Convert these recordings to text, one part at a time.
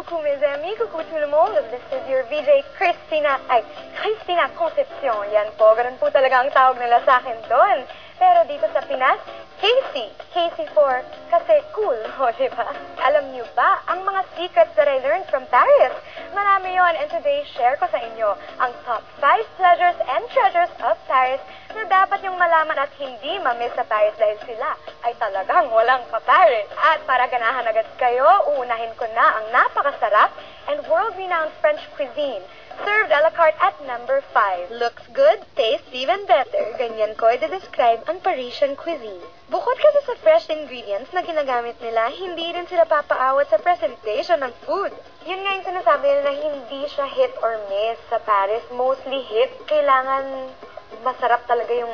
coucou mes amis, coucou tout le monde. This is your VJ Christina Concepcion. Yan po, ganun po talaga ang tawag nila sa akin doon. Pero dito sa Pinas, Casey for kasi cool, o diba? Alam niyo ba, ang mga secrets that I learned from Paris? Marami yon, and today share ko sa inyo ang top 5 pleasures and treasures of Paris na dapat yung malaman at hindi mamiss sa Paris dahil sila ay talagang walang pa-Paris. At para ganahan agad kayo, uunahin ko na ang napakasarap and world-renowned French cuisine served a la carte at number 5. Looks good, tastes even better. Ganyan ko i-describe ang Parisian cuisine. Bukod kasi sa fresh ingredients na ginagamit nila, hindi rin sila papaawat sa presentation ng food. Yun nga yung sinasabi nila na hindi siya hit or miss sa Paris. Mostly hit. Kailangan masarap talaga yung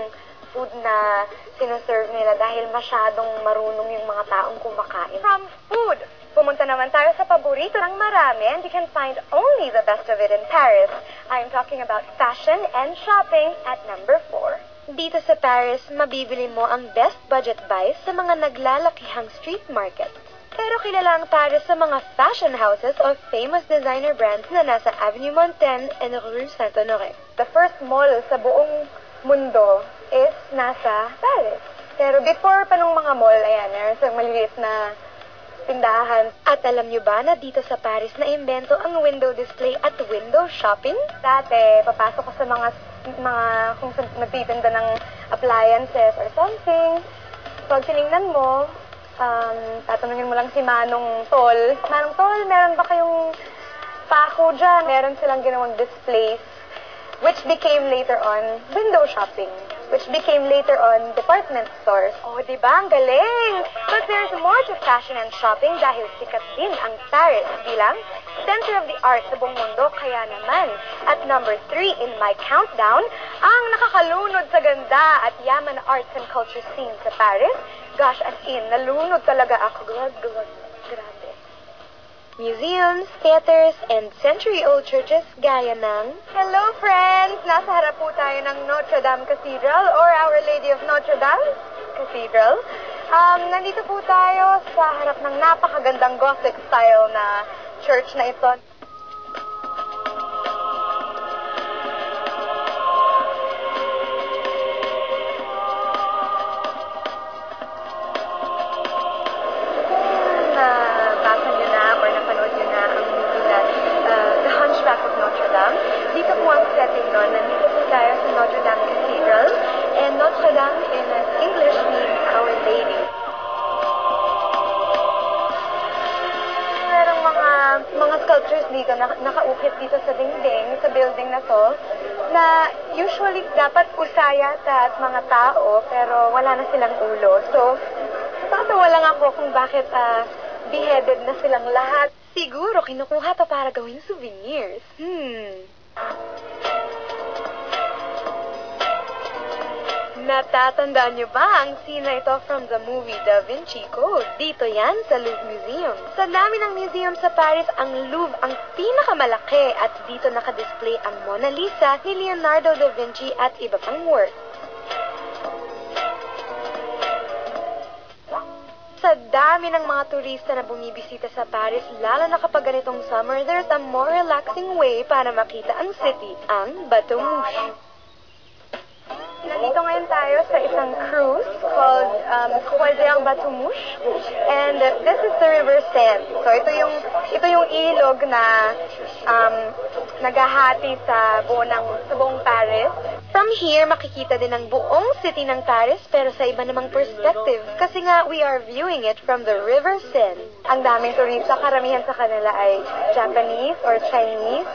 food na sinaserve nila dahil masyadong marunong yung mga taong kumakain. From food, pumunta naman tayo sa paborito ng marami, and you can find only the best of it in Paris. I'm talking about fashion and shopping at number 4. Dito sa Paris, mabibili mo ang best budget buys sa mga naglalakihang street markets. Pero kilala ang Paris sa mga fashion houses o famous designer brands na nasa Avenue Montaigne and Rue Saint-Honoré. The first mall sa buong mundo is nasa Paris. Pero before pa nung mga mall, ayan, meron sa maliliit na tindahan. At alam nyo ba na dito sa Paris na imbento ang window display at window shopping? Dati, papasok ko sa mga kung nagtitinda ng appliances or something. Pag tinignan mo, tatanungin mo lang si Manong Tol. Manong Tol, meron ba kayong pako dyan? Meron silang ginawang displays, which became later on window shopping, which became later on department stores. Oh, diba? Ang galing! But there's more to fashion and shopping dahil sikat din ang Paris bilang center of the arts sa buong mundo. Kaya naman, at number 3 in my countdown, ang nakakalunod sa ganda at yaman na arts and culture scene sa Paris. Gosh, as in, nalunod talaga ako. Grabe. Museums, theaters, and century-old churches gaya ng... Hello, friends! Nasa harap po tayo ng Notre Dame Cathedral or Our Lady of Notre Dame Cathedral. Nandito po tayo sa harap ng napakagandang Gothic style na church na ito. Dito po ang setting nun. Nandito po tayo sa Notre Dame Cathedral. And Notre Dame in English means Our Lady. Merong mga sculptures dito na nakaukit dito sa dingding, sa building na to, na usually dapat usayata at mga tao, pero wala na silang ulo. So, tatawa lang ako kung bakit beheaded na silang lahat. Siguro kinukuha pa para gawing souvenirs. Natatandaan niyo ba ang scene na ito from the movie Da Vinci Code? Dito yan sa Louvre Museum. Sa dami ng museum sa Paris, ang Louvre ang pinakamalaki at dito nakadisplay ang Mona Lisa ni Leonardo da Vinci at iba pang work. Sa dami ng mga turista na bumibisita sa Paris, lalo na kapag ganitong summer, there's a more relaxing way para makita ang city, ang Bateau Mouche. Nandito ngayon tayo sa isang cruise called Croisière Bateau Mouche, and this is the River Seine. So ito yung ilog na naghahati sa buong Paris. From here, makikita din ang buong city ng Paris pero sa iba namang perspective kasi nga we are viewing it from the River Seine. Ang daming turista, karamihan sa kanila ay Japanese or Chinese.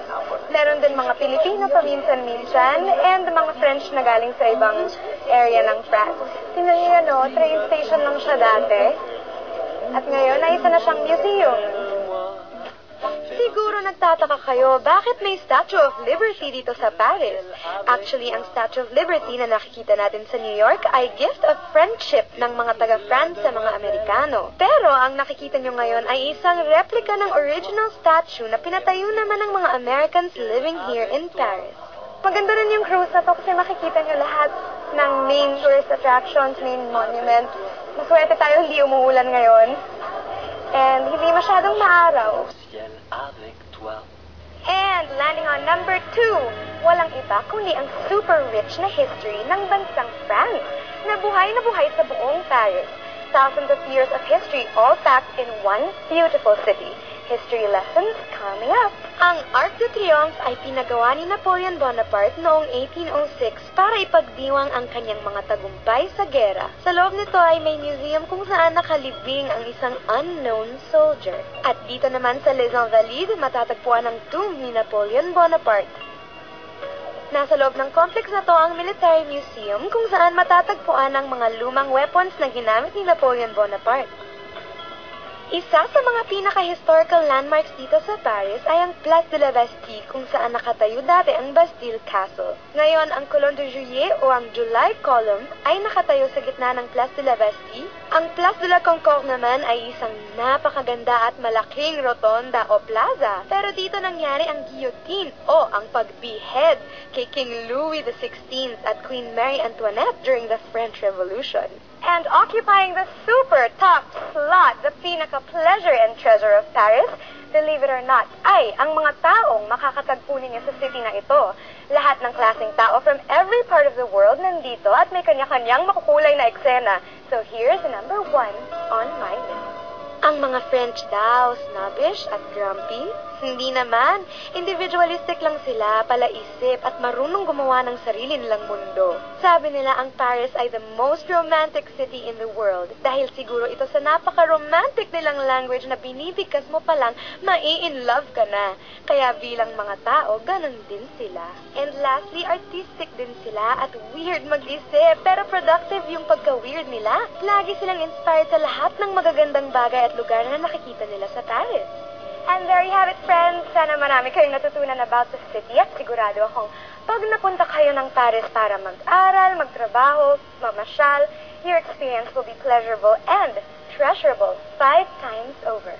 Meron din mga Pilipino paminsan-minsan and mga French na galing sa ibang area ng France. Tingnan niyo, train station lang siya dati. At ngayon, ay isa na siyang museum. Siguro nagtataka kayo, bakit may Statue of Liberty dito sa Paris? Actually, ang Statue of Liberty na nakikita natin sa New York ay gift of friendship ng mga taga-France sa mga Amerikano. Pero ang nakikita nyo ngayon ay isang replica ng original statue na pinatayo naman ng mga Americans living here in Paris. Maganda rin yung cruise na to kasi makikita nyo lahat ng main tourist attractions, main monuments. Maswerte tayo hindi umuulan ngayon. And hindi masyadong maaraw. Ciel avec toi. And landing on number 2, walang iba kundi ang super rich na history ng bansang France na buhay sa buong Paris. Thousands of years of history all packed in one beautiful city. History lessons coming up. Ang Arc de Triomphe ay pinagawa ni Napoleon Bonaparte noong 1806 para ipagdiwang ang kanyang mga tagumpay sa gera. Sa loob nito ay may museum kung saan nakalibing ang isang unknown soldier. At dito naman sa Les Invalides matatagpuan ang tomb ni Napoleon Bonaparte. Nasa loob ng complex na to ang Military Museum kung saan matatagpuan ang mga lumang weapons na ginamit ni Napoleon Bonaparte. Isa sa mga pinaka-historical landmarks dito sa Paris ay ang Place de la Bastille kung saan nakatayo dati ang Bastille Castle. Ngayon, ang Colonne de Juillet o ang July Column ay nakatayo sa gitna ng Place de la Bastille. Ang Place de la Concorde naman ay isang napakaganda at malaking rotonda o plaza. Pero dito nangyari ang guillotine o ang pag-behead kay King Louis XVI at Queen Marie Antoinette during the French Revolution. And occupying the super top slot, the pinaka-pleasure and treasure of Paris, believe it or not, ay ang mga taong makakatagpo ninyo sa city na ito. Lahat ng klaseng tao from every part of the world nandito at may kanya-kanyang makukulay na eksena. So here's number 1 on my list. Ang mga French daw, snobbish at grumpy? Hindi naman. Individualistic lang sila, palaisip at marunong gumawa ng sarili nilang mundo. Sabi nila ang Paris ay the most romantic city in the world dahil siguro ito sa napaka-romantic nilang language na binibigkas mo pa lang, mai-in-love ka na. Kaya bilang mga tao, ganun din sila. And lastly, artistic din sila at weird mag-isip pero productive yung pagka-weird nila. Lagi silang inspired sa lahat ng magagandang bagay at lugar na nakikita nila sa Paris. And there you have it, friends. Sana marami kayong natutunan about the city at sigurado akong pag napunta kayo ng Paris para mag-aral, magtrabaho, mamasyal, your experience will be pleasurable and treasurable 5 times over.